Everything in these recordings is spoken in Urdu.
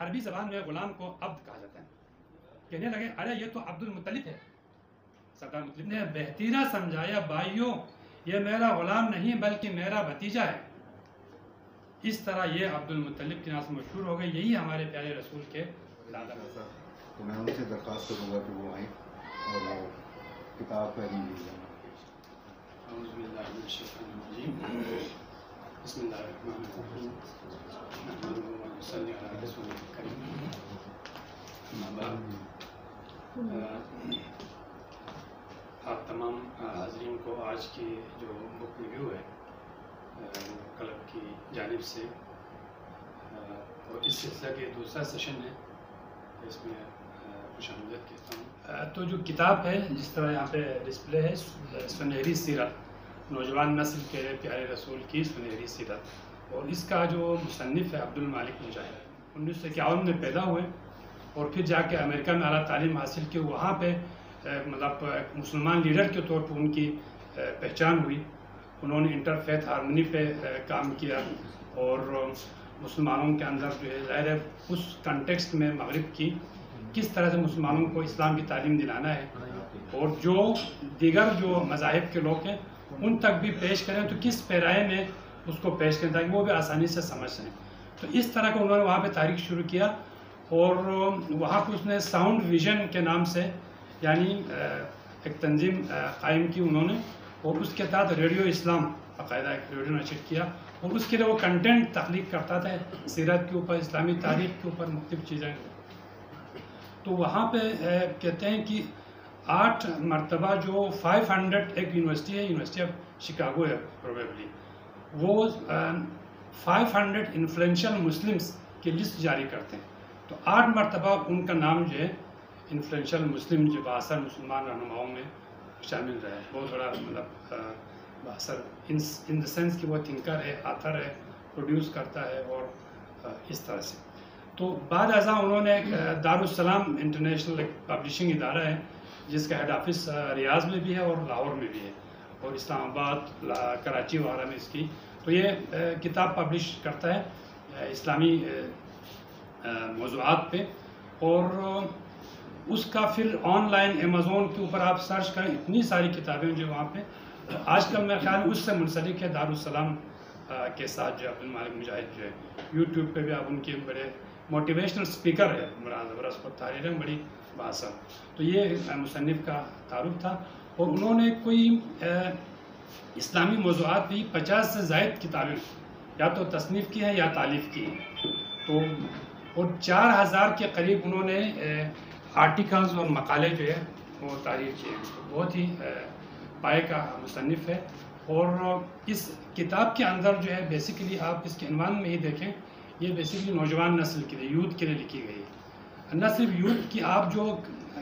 عربی زبان میں غلام کو عبد کہا جاتا ہے. کہنے لگے ارے یہ تو عبد المطلب ہے. سردار مطلب نے بہتیرا سمجھایا بھائیوں یہ میرا غلام نہیں بلکہ میرا بھتیجا ہے. اس طرح یہ عبد المطلب کے نام سے مشہور ہو گئے. یہی ہمارے پیارے رسول کے دادا ہیں. تو میں ان سے درخواست کروں گا کہ وہ آئیں اور کتاب پڑھیں گے. اعوذ باللہ من الشیطان الرجیم. بسم اللہ الرحمن الرحیم. نحمده ونصلی علی رسوله الکریم. اما بعد آپ تمام حاضرین کو آج کی جو بک ریویو ہے کلب کی جانب سے اور اس سلسلہ کے دوسرا سیشن ہے اس میں خوش آمدید کہتا ہوں. تو جو کتاب ہے جس طرح یہاں پہ ڈسپلے ہے سنہری سیرت نوجوان نسل کے پیارے رسول کی سنہری سیرت اور اس کا جو مصنف ہے عبد المالک مجاہد 1951 میں پیدا ہوئے اور پھر جا کے امریکہ میں اعلیٰ تعلیم حاصل کی. وہاں پہ مطلب مسلمان لیڈر کے طور پر ان کی پہچان ہوئی. انہوں نے انٹر فیتھ ہارمونی پہ کام کیا اور مسلمانوں کے اندر جو ہے ظاہر ہے اس کنٹیکسٹ میں مغرب کی کس طرح سے مسلمانوں کو اسلام کی تعلیم دلانا ہے اور جو دیگر جو مذاہب کے لوگ ہیں ان تک بھی پیش کریں تو کس پیرائے میں اس کو پیش کریں تاکہ وہ بھی آسانی سے سمجھ سکیں. تو اس طرح کا انہوں نے وہاں پہ تاریخ شروع کیا اور وہاں پہ اس نے ساؤنڈ ویژن کے نام سے یعنی ایک تنظیم قائم کی انہوں نے اور اس کے تحت ریڈیو اسلام باقاعدہ ایک ریڈیو نشر کیا اور اس کے لیے وہ کنٹینٹ تخلیق کرتا تھا سیرت کے اوپر اسلامی تاریخ کے اوپر مختلف چیزیں. تو وہاں پہ کہتے ہیں کہ 8 مرتبہ جو 500 ایک یونیورسٹی ہے یونیورسٹی آف شکاگو ہے پروبیبلی وہ 500 انفلوئنشل مسلمس کی لسٹ جاری کرتے ہیں. تو 8 مرتبہ ان کا نام جو ہے انفلوئنشل مسلم جو باثر مسلمان رہنماؤں میں شامل رہے. بہت بڑا مطلب باثر ان دا سینس کہ وہ تھنکر ہے آتھر ہے پروڈیوس کرتا ہے اور اس طرح سے. تو بعد ازاں انہوں نے دارالسلام انٹرنیشنل ایک پبلشنگ ادارہ ہے جس کا ہیڈ آفس ریاض میں بھی ہے اور لاہور میں بھی ہے اور اسلام آباد کراچی وغیرہ میں اس کی. تو یہ کتاب پبلش کرتا ہے اسلامی موضوعات پہ اور اس کا پھر آن لائن امیزون کے اوپر آپ سرچ کریں اتنی ساری کتابیں جو وہاں پہ. آج کل میرا خیال اس سے منسلک ہے دارالسلام کے ساتھ جو عبد المالک مجاہد جو ہے یوٹیوب پہ بھی آپ ان کے بڑے موٹیویشنل سپیکر ہے بڑا زبردست اور تحریریں بڑی باثر. تو یہ مصنف کا تعارف تھا اور انہوں نے کوئی اسلامی موضوعات بھی 50 سے زائد کتابیں یا تو تصنیف کی ہیں یا تالیف کی ہیں. تو اور 4000 کے قریب انہوں نے آرٹیکلز اور مقالے جو ہے وہ تاریخ کیے. بہت ہی پائے کا مصنف ہے اور اس کتاب کے اندر جو ہے بیسیکلی آپ اس کے عنوان میں ہی دیکھیں یہ بیسیکلی نوجوان نسل کے لیے یوتھ کے لیے لکھی گئی ہے. نہ صرف یوتھ کی آپ جو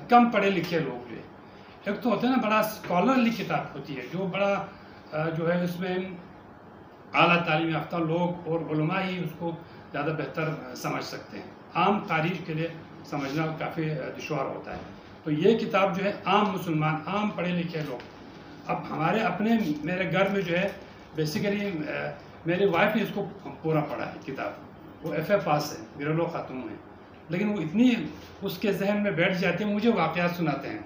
کم پڑھے لکھے لوگ جو ہے ایک تو ہوتا ہے نا بڑا اسکالرلی کتاب ہوتی ہے جو بڑا جو ہے اس میں اعلیٰ تعلیم یافتہ لوگ اور علماء ہی اس کو زیادہ بہتر سمجھ سکتے ہیں. عام تاریخ کے لیے سمجھنا کافی دشوار ہوتا ہے. تو یہ کتاب جو ہے عام مسلمان عام پڑھے لکھے لوگ اب ہمارے اپنے میرے گھر میں جو ہے بیسیکلی میری وائف نے اس کو پورا پڑھا ہے کتاب. وہ FA پاس ہے گھریلو خاتون ہے لیکن وہ اتنی اس کے ذہن میں بیٹھ جاتی ہے مجھے واقعات سناتے ہیں.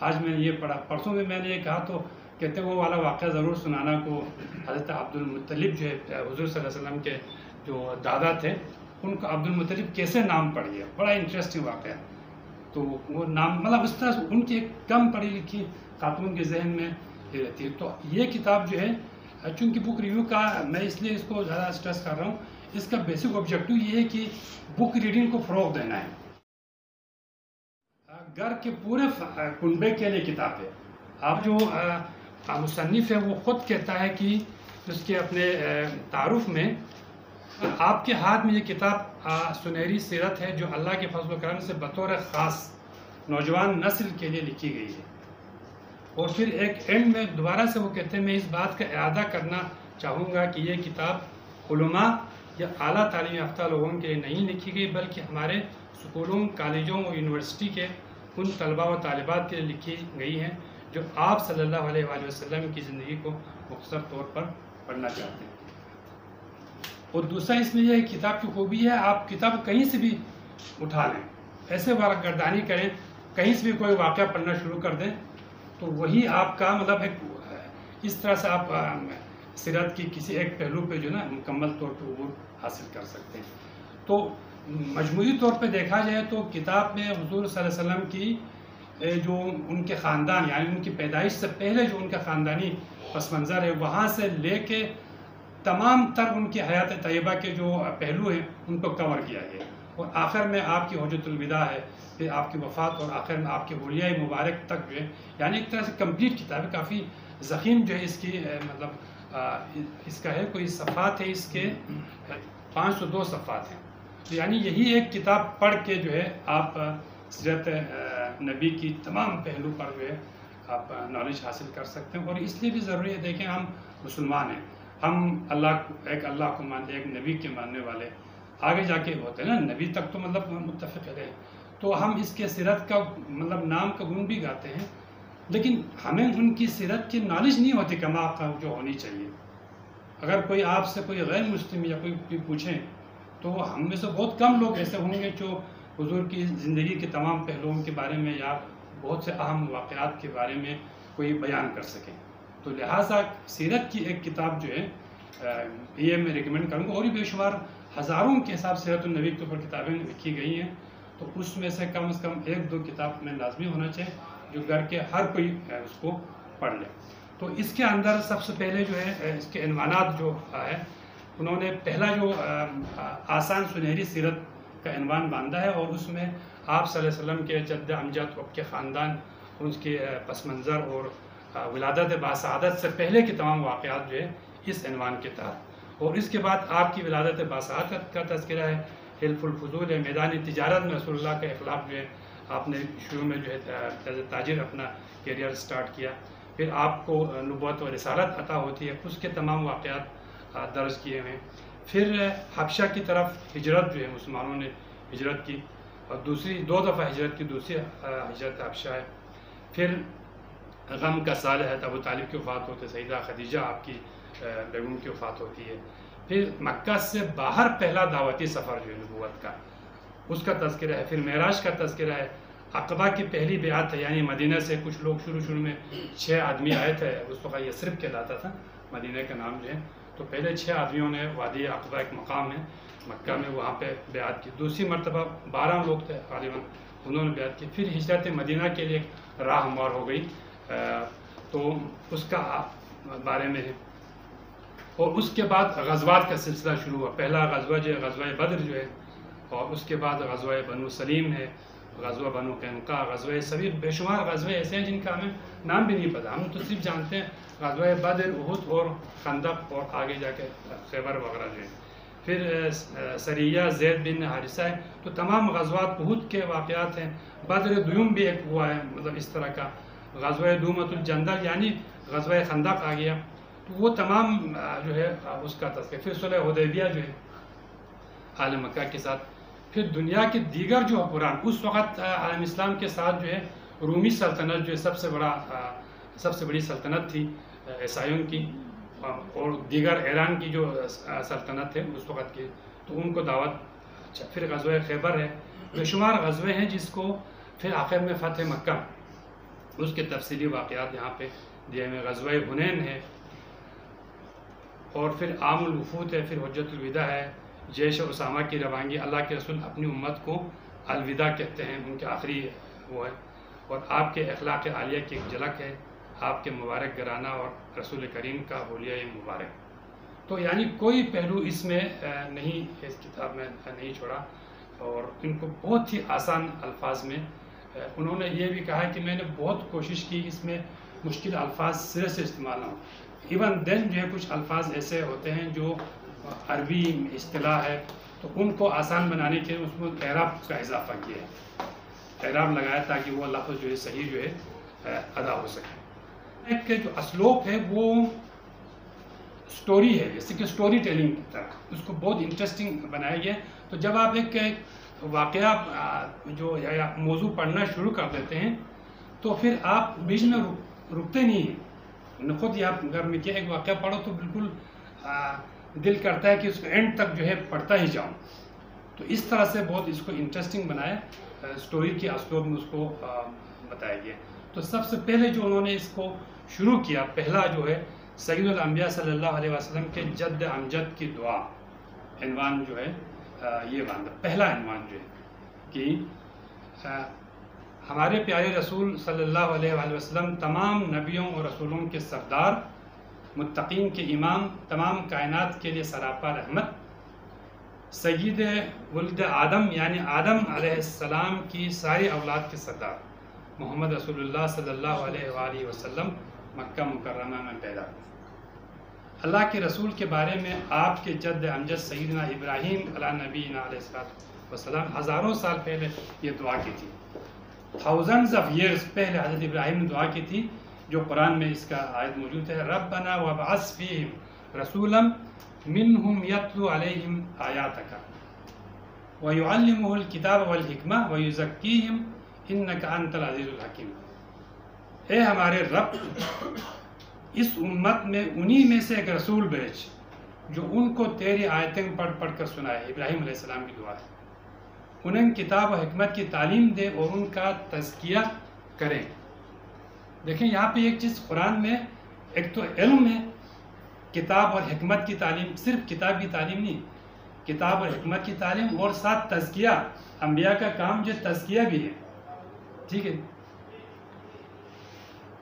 آج میں نے یہ پڑھا پرسوں میں نے یہ کہا تو کہتے وہ والا واقعہ ضرور سنانا کو. حضرت عبد المطلب جو ہے حضور صلی اللہ علیہ وسلم کے جو دادا تھے ان کو عبد المطلب کیسے نام پڑ گیا بڑا انٹرسٹنگ واقعہ. تو وہ نام مطلب اس طرح ان کی ایک کم پڑھی لکھی خاتون کے ذہن میں رہتی ہے. تو یہ کتاب جو ہے چونکہ بک ریویو کا میں اس لیے اس کو زیادہ اسٹریس کر رہا ہوں اس کا بیسک آبجیکٹو یہ ہے کہ بک ریڈنگ کو فروغ دینا ہے. گھر کے پورے کنبے کے لیے کتاب ہے. آپ جو مصنف ہے وہ خود کہتا ہے کہ اس کے اپنے تعارف میں آپ کے ہاتھ میں یہ کتاب سنہری سیرت ہے جو اللہ کے فضل و کرم سے بطور خاص نوجوان نسل کے لیے لکھی گئی ہے. اور پھر ایک اینڈ میں دوبارہ سے وہ کہتے ہیں میں اس بات کا اعادہ کرنا چاہوں گا کہ یہ کتاب علماء یا اعلیٰ تعلیم یافتہ لوگوں کے لیے نہیں لکھی گئی بلکہ ہمارے اسکولوں کالجوں اور یونیورسٹی کے ان طلباء و طالبات کے لیے لکھی گئی ہیں جو آپ صلی اللہ علیہ وآلہ وسلم کی زندگی کو مختصر طور پر پڑھنا چاہتے ہیں. اور دوسرا اس میں یہ کتاب کی خوبی ہے آپ کتاب کہیں سے بھی اٹھا لیں، ایسے گردانی کریں، کہیں سے بھی کوئی واقعہ پڑھنا شروع کر دیں تو وہی آپ کا مطلب ایک اس طرح سے آپ سیرت کی کسی ایک پہلو پہ جو نا مکمل طور پہ عبور حاصل کر سکتے ہیں۔ تو مجموعی طور پہ دیکھا جائے تو کتاب میں حضور صلی اللہ علیہ وسلم کی جو ان کے خاندان یعنی ان کی پیدائش سے پہلے جو ان کا خاندانی پس منظر ہے وہاں سے لے کے تمام تر ان کی حیات طیبہ کے جو پہلو ہیں ان کو کور کیا گیا، اور آخر میں آپ کی حجۃ الوداع ہے، پھر آپ کی وفات، اور آخر میں آپ کے اولیاء مبارک تک جو ہے، یعنی ایک طرح سے کمپلیٹ کتاب ہے، کافی ضخیم جو ہے اس کی مطلب اس کا ہے، کوئی صفحات ہے اس کے 502 صفحات ہیں، تو یعنی یہی ایک کتاب پڑھ کے جو ہے آپ سیرت نبی کی تمام پہلو پر جو ہے آپ نالج حاصل کر سکتے ہیں۔ اور اس لیے بھی ضروری ہے، دیکھیں ہم مسلمان ہیں، ہم اللہ کو مانتے، ایک نبی کے ماننے والے، آگے جا کے ہوتے ہیں نا، نبی تک تو مطلب متفق رہے، تو ہم اس کے سیرت کا مطلب نام کا گن بھی گاتے ہیں، لیکن ہمیں ان کی سیرت کی نالج نہیں ہوتی کما جو ہونی چاہیے۔ اگر کوئی آپ سے کوئی غیر مسلم یا کوئی پوچھیں تو ہم میں سے بہت کم لوگ ایسے ہوں گے جو حضور کی زندگی کے تمام پہلوؤں کے بارے میں یا بہت سے اہم واقعات کے بارے میں کوئی بیان کر سکیں، تو لہٰذا سیرت کی ایک کتاب جو ہے یہ میں ریکمینڈ کروں گا، اور بے شمار ہزاروں کے حساب سیرت النبی کے اوپر کتابیں لکھی گئی ہیں، تو اس میں سے کم ایک دو کتاب میں لازمی ہونا چاہیے جو گھر کے ہر کوئی اس کو پڑھ لے۔ تو اس کے اندر سب سے پہلے جو ہے اس کے عنوانات جو ہے انہوں نے پہلا جو آسان سنہری سیرت کا عنوان باندھا ہے، اور اس میں آپ صلی اللہ علیہ وسلم کے جد امجد اور کے خاندان، ان کے پس منظر اور ولادت باسعادت سے پہلے کے تمام واقعات جو ہے اس عنوان کے تحت، اور اس کے بعد آپ کی ولادت باسعادت کا تذکرہ ہے، حلف الفضول ہے، میدان تجارت میں رسول اللہ کا اخلاق جو ہے آپ نے شروع میں جو ہے تاجر اپنا کیریئر سٹارٹ کیا، پھر آپ کو نبوت و رسالت عطا ہوتی ہے، اس کے تمام واقعات درج کیے ہوئے ہیں، پھر حبشہ کی طرف ہجرت جو ہے مسلمانوں نے ہجرت کی، اور دوسری 2 دفعہ ہجرت کی، دوسری ہجرت حبشہ ہے، پھر غم کا سال ہے، ابو طالب کی وفات ہوتی ہے، سیدہ خدیجہ آپ کی بیگم کی وفات ہوتی ہے، پھر مکہ سے باہر پہلا دعوتی سفر جو ہے نبوت کا اس کا تذکرہ ہے، پھر معراج کا تذکرہ ہے، عقبہ کی پہلی بیعت ہے، یعنی مدینہ سے کچھ لوگ شروع میں 6 آدمی آئے تھے، اس وقت یثرب کہلاتا تھا مدینہ کا نام جو ہے، تو پہلے 6 آدمیوں نے وادی عقبہ ایک مقام ہے مکہ میں وہاں پہ بیعت کی، دوسری مرتبہ 12 لوگ تھے غالباً انہوں نے بیعت کی، پھر ہجرت مدینہ کے لیے راہ ہموار ہو گئی، تو اس کا بارے میں ہے، اور اس کے بعد غزوات کا سلسلہ شروع ہوا، پہلا غزوہ جو ہے غزوہ بدر جو ہے، اور اس کے بعد غزوہ بنو سلیم ہے، غزوہ بنو قینقاع، غزوہ سبیق، بے شمار غزوے ایسے ہیں جن کا ہمیں نام بھی نہیں پتہ، ہم تو صرف جانتے ہیں غزوہ بدر، احد اور خندق، اور آگے جا کے خیبر وغیرہ جو ہے، پھر سریہ زید بن حارثہ ہے، تو تمام غزوات احد کے واقعات ہیں، بدر دوم بھی ایک ہوا ہے مطلب اس طرح کا، غزوہ دومۃ الجندل یعنی غزوہ خندق آ گیا، تو وہ تمام جو ہے اس کا تذکرہ، پھر صلح حدیبیہ جو ہے اہل مکہ کے ساتھ، پھر دنیا کے دیگر جو حکمران اس وقت عالم اسلام کے ساتھ جو ہے رومی سلطنت جو ہے سب سے بڑی سلطنت تھی عیسائیوں کی، اور دیگر ایران کی جو سلطنت ہے اس وقت کی، تو ان کو دعوت، اچھا پھر غزوہ خیبر ہے، بے شمار غزوے ہیں جس کو پھر آخر میں فتح مکہ، اس کے تفصیلی واقعات یہاں پہ دیے میں، غزوہ حنین ہے، اور پھر عام الوفود ہے، پھر حجۃ الوداع ہے، جیش اسامہ کی روانگی، اللہ کے رسول اپنی امت کو الوداع کہتے ہیں، ان کے آخری وہ ہے، اور آپ کے اخلاق عالیہ کی ایک جھلک ہے، آپ کے مبارک گرانہ اور رسول کریم کا حلیہ مبارک، تو یعنی کوئی پہلو اس میں نہیں اس کتاب میں نہیں چھوڑا، اور ان کو بہت ہی آسان الفاظ میں انہوں نے یہ بھی کہا کہ میں نے بہت کوشش کی اس میں مشکل الفاظ سرے سے استعمال نہ ہوں، ایون دین جو ہے کچھ الفاظ ایسے ہوتے ہیں جو عربی اصطلاح ہے، تو ان کو آسان بنانے کے لیے اس میں اعراب کا اضافہ کیا ہے، اعراب لگایا تاکہ وہ لفظ جو ہے صحیح جو ہے ادا ہو سکے۔ ایک جو اسلوب ہے وہ سٹوری ہے، جیسے کہ سٹوری ٹیلنگ کی طرح، اس کو بہت انٹرسٹنگ بنایا گیا ہے، تو جب آپ ایک واقعہ جو یا موضوع پڑھنا شروع کر دیتے ہیں تو پھر آپ بیچ میں رکتے نہیں ہیں، خود ہی آپ گھر میں کیا ایک واقعہ پڑھو تو بالکل دل کرتا ہے کہ اس کو اینڈ تک جو ہے پڑھتا ہی جاؤں، تو اس طرح سے بہت اس کو انٹرسٹنگ بنایا، سٹوری کے اسلوب میں اس کو بتایا گیا۔ تو سب سے پہلے جو انہوں نے اس کو شروع کیا، پہلا جو ہے سید الانبیاء صلی اللہ علیہ وسلم کے جد امجد کی دعا، عنوان جو ہے یہ باندھا، پہلا عنوان جو ہے کہ ہمارے پیارے رسول صلی اللہ علیہ وآلہ وسلم تمام نبیوں اور رسولوں کے سردار، متقین کے امام، تمام کائنات کے لیے سراپا رحمت، سید ولد آدم یعنی آدم علیہ السلام کی ساری اولاد کے سردار محمد رسول اللہ صلی اللہ علیہ وآلہ وسلم مکہ مکرمہ میں پیدا ہوئے۔ اللہ کے رسول کے بارے میں آپ کے جد امجد سیدنا ابراہیم علیہ نبینا علیہ السلام ہزاروں سال پہلے یہ دعا کی تھی، thousands of years پہلے حضرت ابراہیم نے دعا کی تھی، جو قرآن میں اس کا آیت موجود ہے، ربنا وابعث فیہم رسولا منہم یتلو علیہم آیاتک ویعلمہ الکتاب والحکمہ ویزکیہم انک انت العزیز الحکیم۔ اے ہمارے رب، اس امت میں انہی میں سے ایک رسول بھیج جو ان کو تیری آیتیں پڑھ پڑھ کر سنائے، ابراہیم علیہ السلام کی دعا ہے، انہیں کتاب و حکمت کی تعلیم دے اور ان کا تزکیہ کریں۔ دیکھیں یہاں پہ ایک چیز قرآن میں، ایک تو علم ہے، کتاب اور حکمت کی تعلیم، صرف کتاب کی تعلیم نہیں، کتاب اور حکمت کی تعلیم اور ساتھ تزکیہ، انبیاء کا کام جو تزکیہ بھی ہے، ٹھیک ہے۔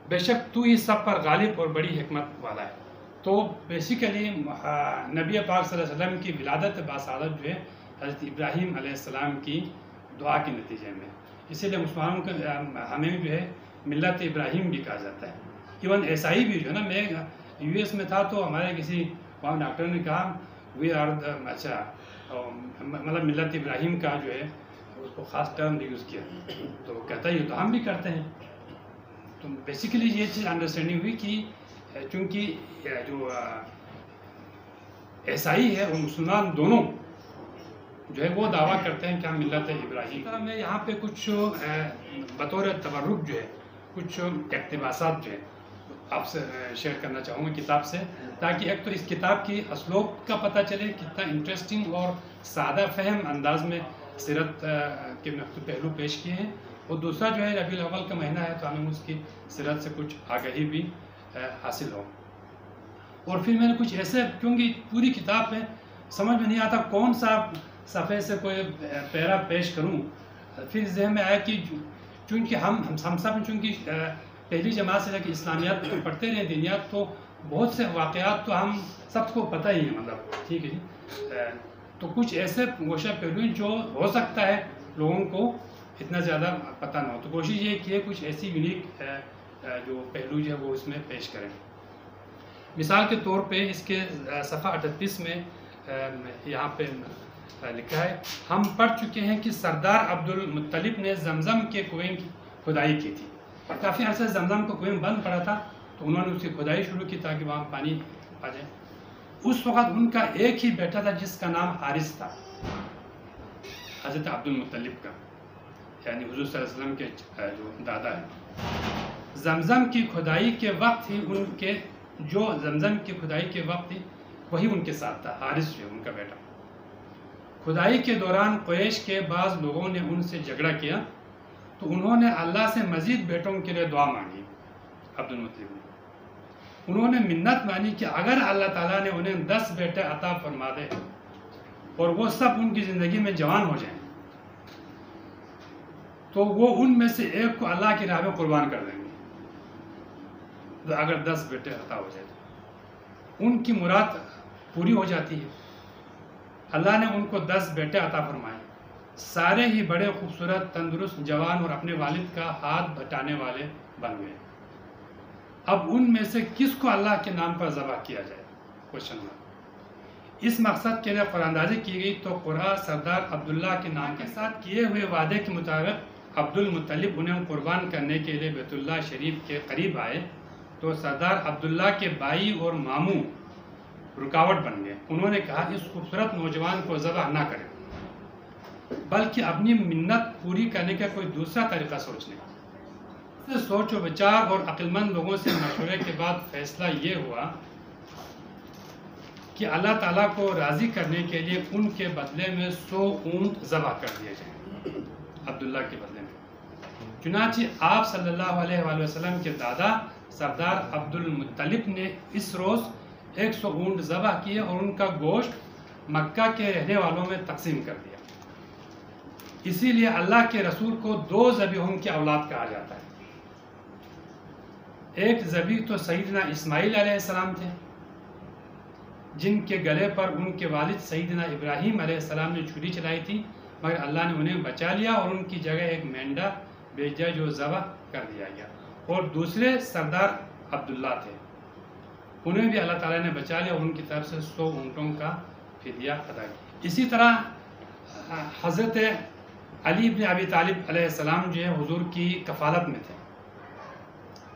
بے شک تو ہی سب پر غالب اور بڑی حکمت والا ہے۔ تو بیسیکلی نبی پاک صلی اللہ علیہ وسلم کی ولادت باسعادت جو ہے حضرت ابراہیم علیہ السلام کی دعا کے نتیجے میں، اسی لیے مسلمانوں کو ہمیں جو ہے ملت ابراہیم بھی کہا جاتا ہے۔ ایون عیسائی بھی جو ہے نا، میں یو ایس میں تھا تو ہمارے کسی وہاں ڈاکٹر نے کہا وی آر اچھا مطلب ملت ابراہیم کا جو ہے اس کو خاص ٹرم یوز کیا، تو کہتا ہے یہ تو ہم بھی کرتے ہیں۔ تو بیسیکلی یہ چیز انڈرسٹینڈنگ ہوئی کہ چونکہ جو عیسائی ہے اور مسلمان دونوں جو ہے وہ دعویٰ کرتے ہیں کہ ہم ملت ابراہیم۔ میں یہاں پہ کچھ بطور تبرک جو ہے کچھ اقتباسات جو ہے آپ سے شیئر کرنا چاہوں گا کتاب سے، تاکہ ایک تو اس کتاب کی اسلوب کا پتہ چلے، کتنا انٹرسٹنگ اور سادہ فہم انداز میں سیرت کے پہلو پیش کیے ہیں، اور دوسرا جو ہے ربیع الاول کا مہینہ ہے تو ہمیں اس کی سیرت سے کچھ آگہی بھی حاصل ہو۔ اور پھر میں نے کچھ ایسے، کیونکہ پوری کتاب میں سمجھ میں نہیں آتا کون سا صفحے سے کوئی پیرا پیش کروں، پھر ذہن میں آیا کہ چونکہ ہم سب چونکہ پہلی جماعت سے لے کے اسلامیات پڑھتے رہے، دینیات، تو بہت سے واقعات تو ہم سب کو پتہ ہی ہے، مطلب ٹھیک ہے جی۔ تو کچھ ایسے گوشہ پہلو جو ہو سکتا ہے لوگوں کو اتنا زیادہ پتہ نہ ہو، تو کوشش یہ کی ہے کچھ ایسی یونیک جو پہلو جو ہے وہ اس میں پیش کریں۔ مثال کے طور پہ اس کے صفحہ 38 میں یہاں پہ لکھا ہے، ہم پڑھ چکے ہیں کہ سردار عبد المطلب نے زمزم کے کنویں کی کھدائی کی تھی۔ کافی عرصے زمزم کا کنویں بند پڑا تھا تو انہوں نے اس کی کھدائی شروع کی تاکہ وہاں پانی آ جائے۔ اس وقت ان کا ایک ہی بیٹا تھا جس کا نام حارث تھا، حضرت عبد المطلب کا، یعنی حضور صلی اللہ علیہ وسلم کے جو دادا ہیں۔ زمزم کی کھدائی کے وقت ہی زمزم کی کھدائی کے وقت ہی وہی ان کے ساتھ تھا، حارث جو ان کا بیٹا۔ کھدائی کے دوران قریش کے بعض لوگوں نے ان سے جھگڑا کیا تو انہوں نے اللہ سے مزید بیٹوں کے لیے دعا مانگی۔ عبد المطلب نے انہوں نے منت مانی کہ اگر اللہ تعالیٰ نے انہیں 10 بیٹے عطا فرما دے اور وہ سب ان کی زندگی میں جوان ہو جائیں تو وہ ان میں سے ایک کو اللہ کی راہ میں قربان کر دیں گے۔ اگر 10 بیٹے عطا ہو جائے تو ان کی مراد پوری ہو جاتی ہے۔ اللہ نے ان کو 10 بیٹے عطا فرمائے، سارے ہی بڑے خوبصورت، تندرست، جوان اور اپنے والد کا ہاتھ بٹانے والے بن گئے۔ اب ان میں سے کس کو اللہ کے نام پر ذبح کیا جائے؟ Question mark. اس مقصد کے لیے قرآن اندازی کی گئی تو قرآن سردار عبداللہ کے نام کے ساتھ کیے ہوئے وعدے کے مطابق عبد المطلب انہیں قربان کرنے کے لیے بیت اللہ شریف کے قریب آئے تو سردار عبداللہ کے بھائی اور ماموں رکاوٹ بن گئے۔ انہوں نے کہا اس خوبصورت نوجوان کو ذبح نہ کریں بلکہ اپنی منت پوری کرنے کا کوئی دوسرا طریقہ سوچ لیں۔ سوچ و بچار اور عقل مند لوگوں سے مشورے کے بعد فیصلہ یہ ہوا کہ اللہ تعالیٰ کو راضی کرنے کے لیے ان کے بدلے میں 100 اونٹ ذبح کر دیے جائیں عبداللہ کے بدلے میں۔ چنانچہ آپ صلی اللہ علیہ وآلہ وسلم کے دادا سردار عبد المطلب نے اس روز 100 اونٹ ذبح کیے اور ان کا گوشت مکہ کے رہنے والوں میں تقسیم کر دیا۔ اسی لیے اللہ کے رسول کو 2 ذبیحوں کی اولاد کہا جاتا ہے۔ ایک ذبیح تو سیدنا اسماعیل علیہ السلام تھے، جن کے گلے پر ان کے والد سیدنا ابراہیم علیہ السلام نے چھری چلائی تھی، مگر اللہ نے انہیں بچا لیا اور ان کی جگہ ایک مینڈا بھیج دیا جو ذبح کر دیا گیا۔ اور دوسرے سردار عبداللہ تھے، انہیں بھی اللہ تعالیٰ نے بچا لیا اور ان کی طرف سے 100 اونٹوں کا فدیہ ادا کیا۔ اسی طرح حضرت علی بن ابی طالب علیہ السلام جو ہے حضور کی کفالت میں تھے،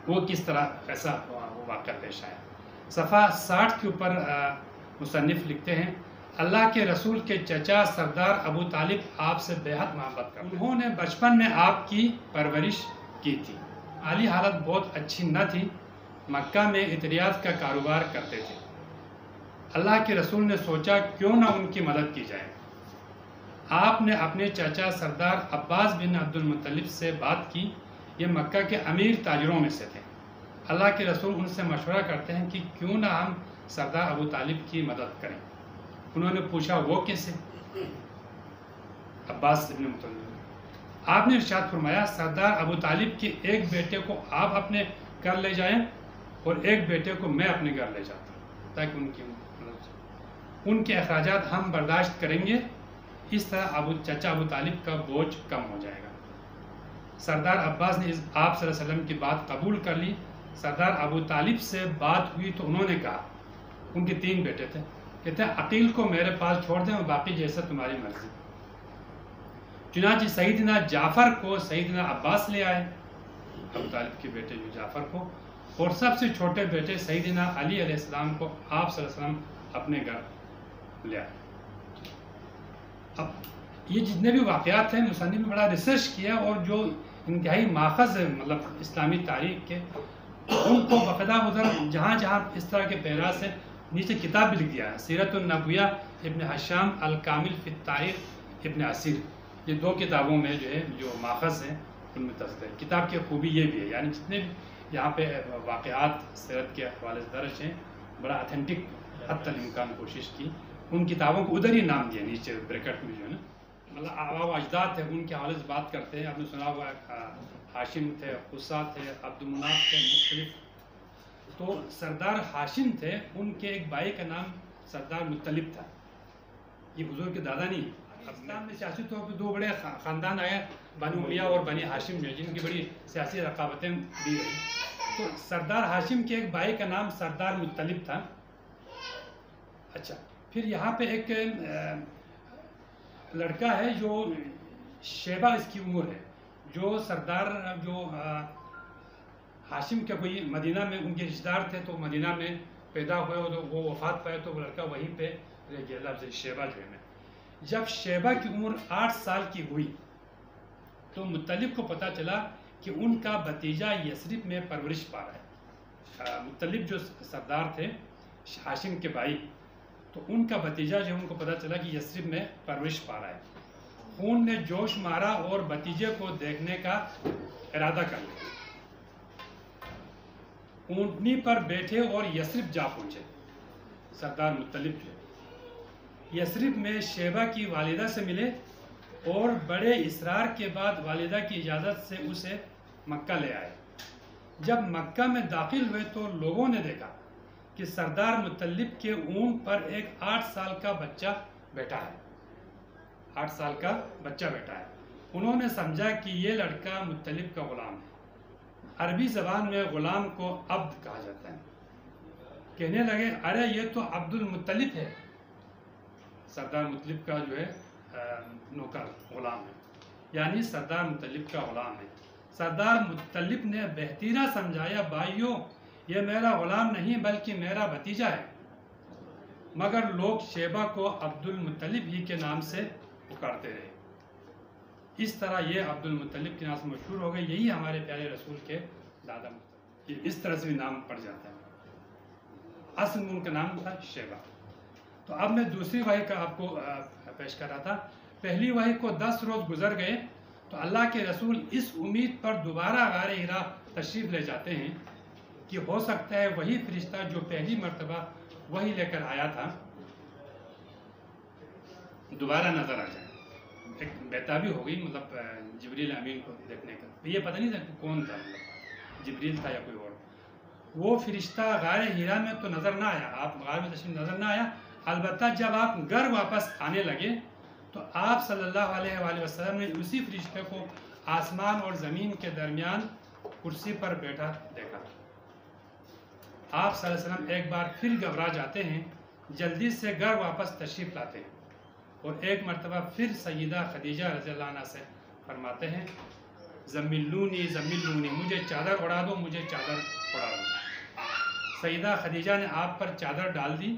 وہ کس طرح ایسا واقعہ پیش آیا۔ صفحہ 60 کے اوپر مصنف لکھتے ہیں، اللہ کے رسول کے چچا سردار ابو طالب آپ سے بے حد محبت کرتے، انہوں نے بچپن میں آپ کی پرورش کی تھی۔ مالی حالت بہت اچھی نہ تھی، مکہ میں عطریات کا کاروبار کرتے تھے۔ اللہ کے رسول نے سوچا کیوں نہ ان کی مدد کی جائے۔ آپ نے اپنے چچا سردار عباس بن عبد المطلب سے بات کی، یہ مکہ کے امیر تاجروں میں سے تھے۔ اللہ کے رسول ان سے مشورہ کرتے ہیں کہ کیوں نہ ہم سردار ابو طالب کی مدد کریں۔ انہوں نے پوچھا وہ کیسے؟ عباس بن مطلب، آپ نے ارشاد فرمایا سردار ابو طالب کے ایک بیٹے کو آپ اپنے گھر لے جائیں اور ایک بیٹے کو میں اپنے گھر لے جاتا ہوں تاکہ ان کے اخراجات ہم برداشت کریں گے، اس طرح چچا ابو طالب کا بوجھ کم ہو جائے گا۔ سردار عباس نے آپ صلی اللہ علیہ وسلم کی بات قبول کر لی۔ سردار ابو طالب سے بات ہوئی تو انہوں نے کہا، ان کے 3 بیٹے تھے، کہتے ہیں عقیل کو میرے پاس چھوڑ دیں اور باقی جیسا تمہاری مرضی۔ چنانچہ سیدنا جعفر کو سیدنا عباس لے آئے، ابو طالب کے بیٹے جو جعفر کو، اور سب سے چھوٹے بیٹے سیدنا علی علیہ السلام کو آپ صلی اللہ علیہ وسلم اپنے گھر لے آئے۔ اب یہ جتنے بھی واقعات ہیں مصنف نے بڑا ریسرچ کیا اور جو انتہائی ماخذ ہے مطلب اسلامی تاریخ کے، ان کو باقاعدہ ادھر جہاں جہاں اس طرح کے پیراس ہیں نیچے کتاب بھی لکھ دیا ہے، سیرت النبویہ ابن حشام، الکامل فی التاریخ ابن اسیر، یہ 2 کتابوں میں جو ہے جو ماخذ ہیں ان میں تذکرہ ہے۔ کتاب کی خوبی یہ بھی ہے، یعنی جتنے بھی یہاں پہ واقعات سیرت کے حوالے سے درج ہیں بڑا اتھینٹک حتی الامکان کوشش کی، ان کتابوں کو ادھر ہی نام دیا نیچے بریکٹ میں جو ہے نا، مطلب آبا و اجداد تھے ان کے حوالے سے بات کرتے ہیں۔ آپ نے سنا ہوا ہاشم تھے، قصہ تھے، عبد المناف تھے، مختلف۔ تو سردار ہاشم تھے، ان کے ایک بھائی کا نام سردار مطلب تھا، یہ حضور کے دادا نہیں۔ پاکستان میں سیاسی طور پہ 2 بڑے خاندان آئے، بنو امیہ اور بنی ہاشم جو جن کی بڑی سیاسی رقابتیں بھی رہی۔ تو سردار ہاشم کے ایک بھائی کا نام سردار مطلب تھا۔ اچھا، پھر یہاں پہ ایک لڑکا ہے جو شیبہ اس کی عمر ہے، جو سردار جو ہاشم کے کوئی مدینہ میں ان کے رشتہ دار تھے تو مدینہ میں پیدا ہوئے اور وہ وفات پائے تو وہ لڑکا وہیں پہ رہ گیا، لفظ شیبہ جو ہے۔ جب شیبہ کی عمر 8 سال کی ہوئی تو مطلب کو پتہ چلا کہ ان کا بھتیجا یثرب میں پرورش پا رہا ہے۔ مطلب جو سردار تھے ہاشم کے بھائی، تو ان کا بھتیجا جو ان کو پتہ چلا کہ یثرب میں پرورش پا رہا ہے۔ خون نے جوش مارا اور بھتیجے کو دیکھنے کا ارادہ کر لیا۔ اونٹنی پر بیٹھے اور یثرب جا پہنچے سردار مطلب جو یثرب میں شیبہ کی والدہ سے ملے اور بڑے اصرار کے بعد والدہ کی اجازت سے اسے مکہ لے آئے۔ جب مکہ میں داخل ہوئے تو لوگوں نے دیکھا کہ سردار مطلب کے اونٹ پر ایک 8 سال کا بچہ بیٹھا ہے، 8 سال کا بچہ بیٹھا ہے۔ انہوں نے سمجھا کہ یہ لڑکا مطلب کا غلام ہے۔ عربی زبان میں غلام کو عبد کہا جاتا ہے۔ کہنے لگے ارے یہ تو عبد المطلب ہے، سردار مطلب کا جو ہے نوکر غلام ہے، یعنی سردار مطلب کا غلام ہے۔ سردار مطلب نے بہتیرا سمجھایا بھائیوں یہ میرا غلام نہیں بلکہ میرا بھتیجا ہے، مگر لوگ شیبہ کو عبد المطلب ہی کے نام سے پکارتے رہے۔ اس طرح یہ عبد المطلب کے نام سے مشہور ہو گئے، یہی ہمارے پیارے رسول کے دادا مطلب، اس طرح سے بھی نام پڑ جاتا ہے۔ اصل میں ان کا نام تھا شیبہ۔ تو اب میں دوسری وحی کا آپ کو پیش کر رہا تھا. پہلی وحی کو 10 روز گزر گئے تو اللہ کے رسول اس امید پر دوبارہ غار حرا تشریف لے جاتے ہیں کہ ہو سکتا ہے وہی فرشتہ جو پہلی مرتبہ وحی لے کر آیا تھا دوبارہ نظر آ جائے. ایک بیتابی ہو گئی مطلب جبریل امین کو دیکھنے کا. یہ پتہ نہیں تھا کہ کون تھا، مطلب جبریل تھا یا کوئی اور. وہ فرشتہ غار حرا میں تو نظر نہ آیا، آپ غار میں تشریف نظر نہ آیا. البتہ جب آپ گھر واپس آنے لگے تو آپ صلی اللہ علیہ وآلہ وسلم نے اسی فرشتے کو آسمان اور زمین کے درمیان کرسی پر بیٹھا دیکھا. آپ صلی اللہ علیہ وسلم ایک بار پھر گھبرا جاتے ہیں، جلدی سے گھر واپس تشریف لاتے ہیں اور ایک مرتبہ پھر سیدہ خدیجہ رضی اللہ عنہ سے فرماتے ہیں زملونی زملونی، مجھے چادر اڑا دو، مجھے چادر اڑا دو. سیدہ خدیجہ نے آپ پر چادر ڈال دی.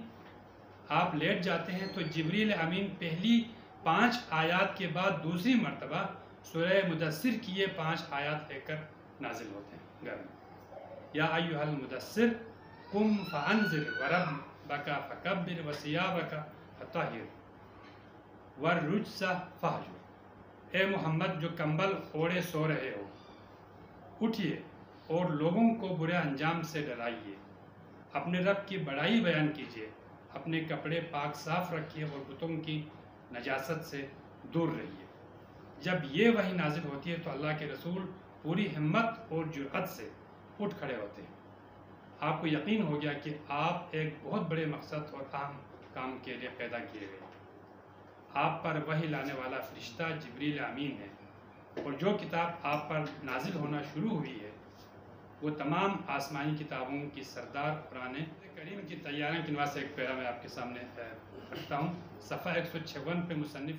آپ لیٹ جاتے ہیں تو جبریل امین پہلی 5 آیات کے بعد دوسری مرتبہ سورہ مدثر کی یہ 5 آیات لے کر نازل ہوتے ہیں گھر میں. یا ایھا المدثر قم فانذر وربک فکبر وثیابک فطہر والرجز فہجر. اے محمد جو کمبل اوڑھے سو رہے ہو، اٹھئے اور لوگوں کو برے انجام سے ڈرائیے، اپنے رب کی بڑائی بیان کیجیے، اپنے کپڑے پاک صاف رکھیے اور بتوں کی نجاست سے دور رہیے. جب یہ وحی نازل ہوتی ہے تو اللہ کے رسول پوری ہمت اور جرأت سے اٹھ کھڑے ہوتے ہیں. آپ کو یقین ہو گیا کہ آپ ایک بہت بڑے مقصد اور اہم کام کے لیے پیدا کیے گئے. آپ پر وحی لانے والا فرشتہ جبریل امین ہے اور جو کتاب آپ پر نازل ہونا شروع ہوئی ہے وہ تمام آسمانی کتابوں کی سردار قرآن کریم کی تیاریوں کے نواز سے ایک پیرا میں آپ کے سامنے رکھتا ہوں. صفحہ 156 پہ مصنف